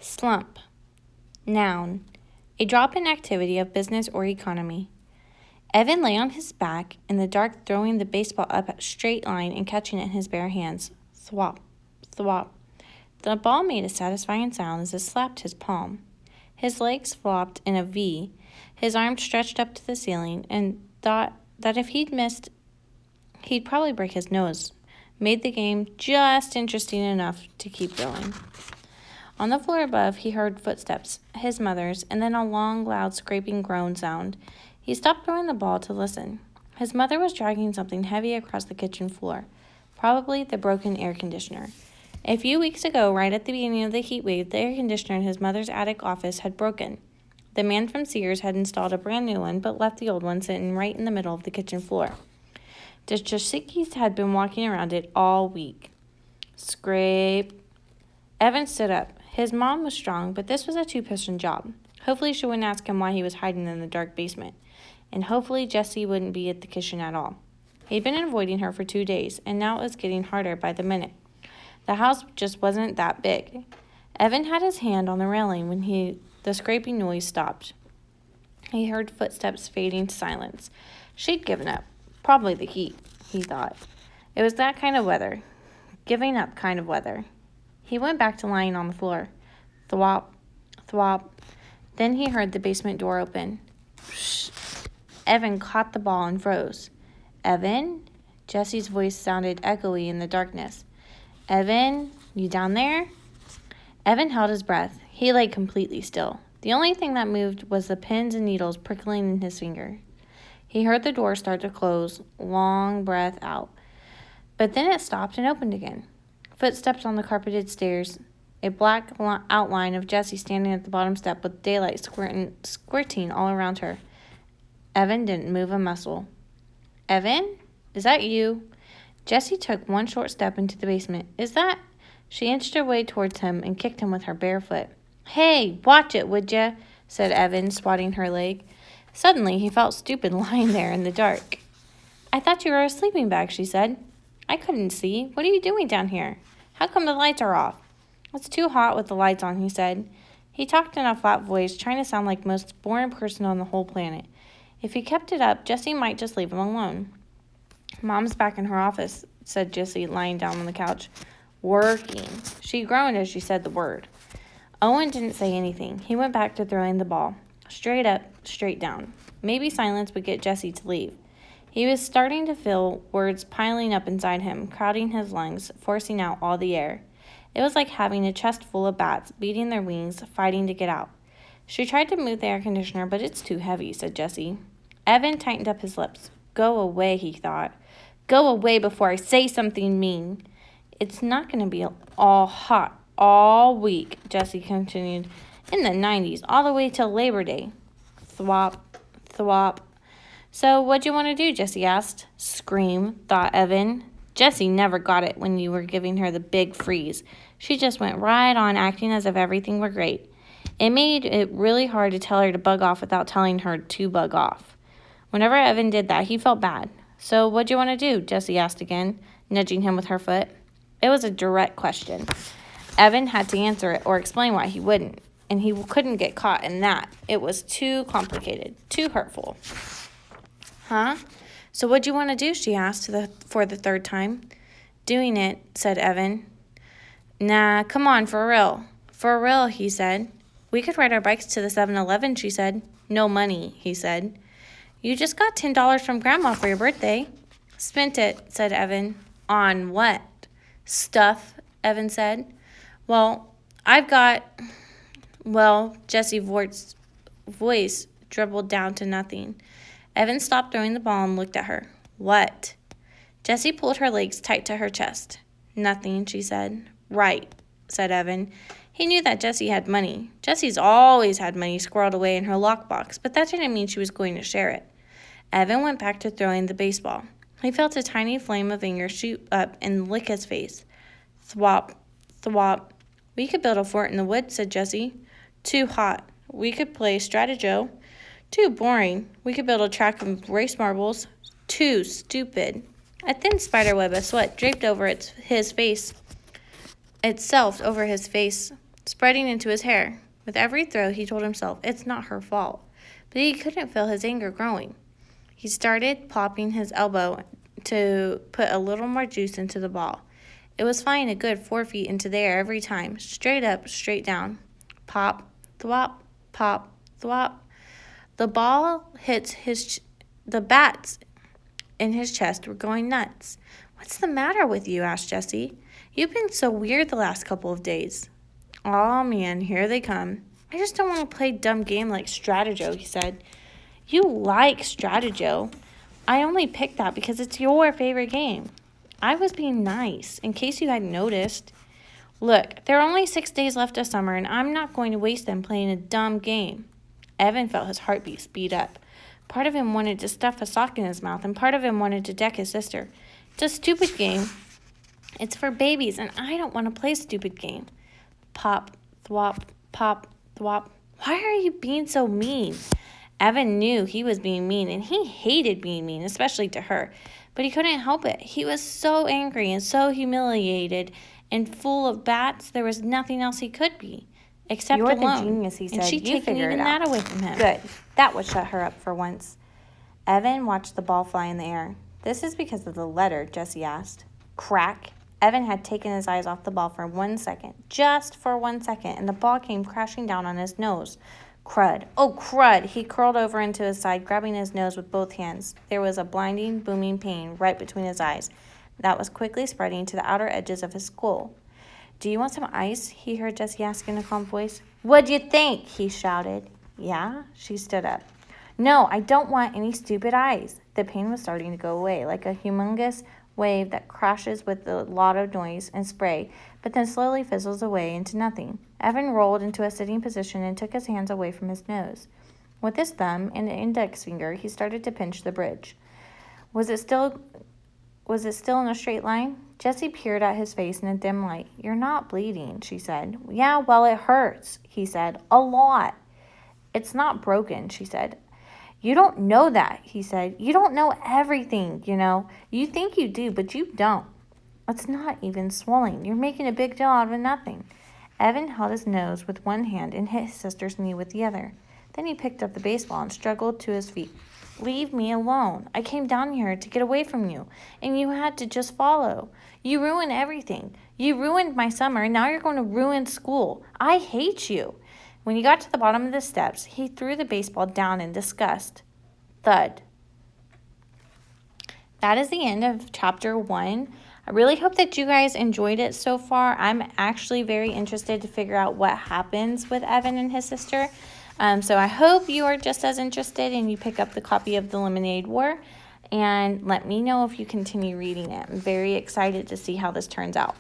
Slump. Noun. A drop in activity of business or economy. Evan lay on his back in the dark, throwing the baseball up a straight line and catching it in his bare hands. Thwop, thwop. The ball made a satisfying sound as it slapped his palm. His legs flopped in a V, his arms stretched up to the ceiling, and thought that if he'd missed, he'd probably break his nose. Made the game just interesting enough to keep going. On the floor above, he heard footsteps, his mother's, and then a long, loud, scraping groan sound. He stopped throwing the ball to listen. His mother was dragging something heavy across the kitchen floor, probably the broken air conditioner. A few weeks ago, right at the beginning of the heat wave, the air conditioner in his mother's attic office had broken. The man from Sears had installed a brand new one, but left the old one sitting right in the middle of the kitchen floor. The Josikis had been walking around it all week. Scrape. Evan stood up. His mom was strong, but this was a two-person job. Hopefully she wouldn't ask him why he was hiding in the dark basement. And hopefully Jessie wouldn't be at the kitchen at all. He'd been avoiding her for 2 days, and now it was getting harder by the minute. The house just wasn't that big. Evan had his hand on the railing when the scraping noise stopped. He heard footsteps fading to silence. She'd given up. Probably the heat, he thought. It was that kind of weather. Giving up kind of weather. He went back to lying on the floor. Thwop, thwop. Then he heard the basement door open. Shh. Evan caught the ball and froze. Evan? Jessie's voice sounded echoey in the darkness. Evan, you down there? Evan held his breath. He lay completely still. The only thing that moved was the pins and needles prickling in his finger. He heard the door start to close, long breath out. But then it stopped and opened again. Footsteps on the carpeted stairs, a black outline of Jessie standing at the bottom step with daylight squirting all around her. Evan didn't move a muscle. Evan? Is that you? Jessie took one short step into the basement. Is that? She inched her way towards him and kicked him with her bare foot. Hey, watch it, would ya? Said Evan, swatting her leg. Suddenly, he felt stupid lying there in the dark. I thought you were a sleeping bag, she said. I couldn't see. What are you doing down here? How come the lights are off? It's too hot with the lights on, he said. He talked in a flat voice, trying to sound like the most boring person on the whole planet. If he kept it up, Jessie might just leave him alone. Mom's back in her office, said Jessie, lying down on the couch. Working. She groaned as she said the word. Owen didn't say anything. He went back to throwing the ball. Straight up, straight down. Maybe silence would get Jessie to leave. He was starting to feel words piling up inside him, crowding his lungs, forcing out all the air. It was like having a chest full of bats, beating their wings, fighting to get out. She tried to move the air conditioner, but it's too heavy, said Jessie. Evan tightened up his lips. Go away, he thought. Go away before I say something mean. It's not going to be all hot all week, Jessie continued. In the 90s, all the way till Labor Day. Thwop, thwop. So what'd you want to do, Jessie asked. Scream, thought Evan. Jessie never got it when you were giving her the big freeze. She just went right on acting as if everything were great. It made it really hard to tell her to bug off without telling her to bug off. Whenever Evan did that, he felt bad. So what'd you want to do? Jessie asked again, nudging him with her foot. It was a direct question. Evan had to answer it or explain why he wouldn't, and he couldn't get caught in that. It was too complicated, too hurtful. Huh? So what'd you want to do? She asked for the third time. Doing it, said Evan. Nah, come on, for real. For real, he said. We could ride our bikes to the 7-Eleven, she said. No money, he said. You just got $10 from Grandma for your birthday. Spent it, said Evan. On what? Stuff, Evan said. Well, Jessie's voice dribbled down to nothing. Evan stopped throwing the ball and looked at her. What? Jessie pulled her legs tight to her chest. Nothing, she said. Right, said Evan. He knew that Jessie had money. Jessie's always had money squirreled away in her lockbox, but that didn't mean she was going to share it. Evan went back to throwing the baseball. He felt a tiny flame of anger shoot up and lick his face. Thwop, thwop. We could build a fort in the woods, said Jessie. Too hot. We could play Stratejo. Too boring. We could build a track of race marbles. Too stupid. A thin spider web of sweat draped over his face. Itself over his face. spreading into his hair. With every throw, he told himself it's not her fault, but he couldn't feel his anger growing. He started plopping his elbow to put a little more juice into the ball. It was flying a good 4 feet into the air every time, straight up, straight down. Pop, thwop, pop, thwop. The ball hits the bats in his chest were going nuts. "What's the matter with you?" asked Jessie. "You've been so weird the last couple of days." "Aw, man, here they come." "I just don't want to play dumb game like Stratego," he said. "You like Stratego. I only picked that because it's your favorite game." "I was being nice, in case you hadn't noticed." "Look, there are only 6 days left of summer, and I'm not going to waste them playing a dumb game." Evan felt his heartbeat speed up. Part of him wanted to stuff a sock in his mouth, and part of him wanted to deck his sister. "It's a stupid game. It's for babies, and I don't want to play a stupid game." Pop, thwop, pop, thwop. "Why are you being so mean?" Evan knew he was being mean, and he hated being mean, especially to her. But he couldn't help it. He was so angry and so humiliated and full of bats, there was nothing else he could be. Except "You're alone. the genius," he said. And she'd taken even that away from him. Good. That would shut her up for once. Evan watched the ball fly in the air. "This is because of the letter?" Jessie asked. Crack. Evan had taken his eyes off the ball for 1 second, just for 1 second, and the ball came crashing down on his nose. Crud. Oh, crud. He curled over into his side, grabbing his nose with both hands. There was a blinding, booming pain right between his eyes that was quickly spreading to the outer edges of his skull. "Do you want some ice?" he heard Jessie ask in a calm voice. "What'd you think?" he shouted. "Yeah?" She stood up. "No, I don't want any stupid ice." The pain was starting to go away, like a humongous wave that crashes with a lot of noise and spray, but then slowly fizzles away into nothing. Evan rolled into a sitting position and took his hands away from his nose. With his thumb and index finger, he started to pinch the bridge. Was it still in a straight line? Jessie peered at his face in a dim light. "You're not bleeding," she said. "Yeah, well, it hurts," he said. "A lot." "It's not broken," she said. "You don't know that," he said. "You don't know everything, you know. You think you do, but you don't. It's not even swelling. You're making a big deal out of nothing." Evan held his nose with one hand and hit his sister's knee with the other. Then he picked up the baseball and struggled to his feet. "Leave me alone. I came down here to get away from you, and you had to just follow. You ruined everything. You ruined my summer, and now you're going to ruin school. I hate you." When he got to the bottom of the steps, he threw the baseball down in disgust. Thud. That is the end of chapter 1. I really hope that you guys enjoyed it so far. I'm actually very interested to figure out what happens with Evan and his sister. So I hope you are just as interested and you pick up the copy of The Lemonade War. And let me know if you continue reading it. I'm very excited to see how this turns out.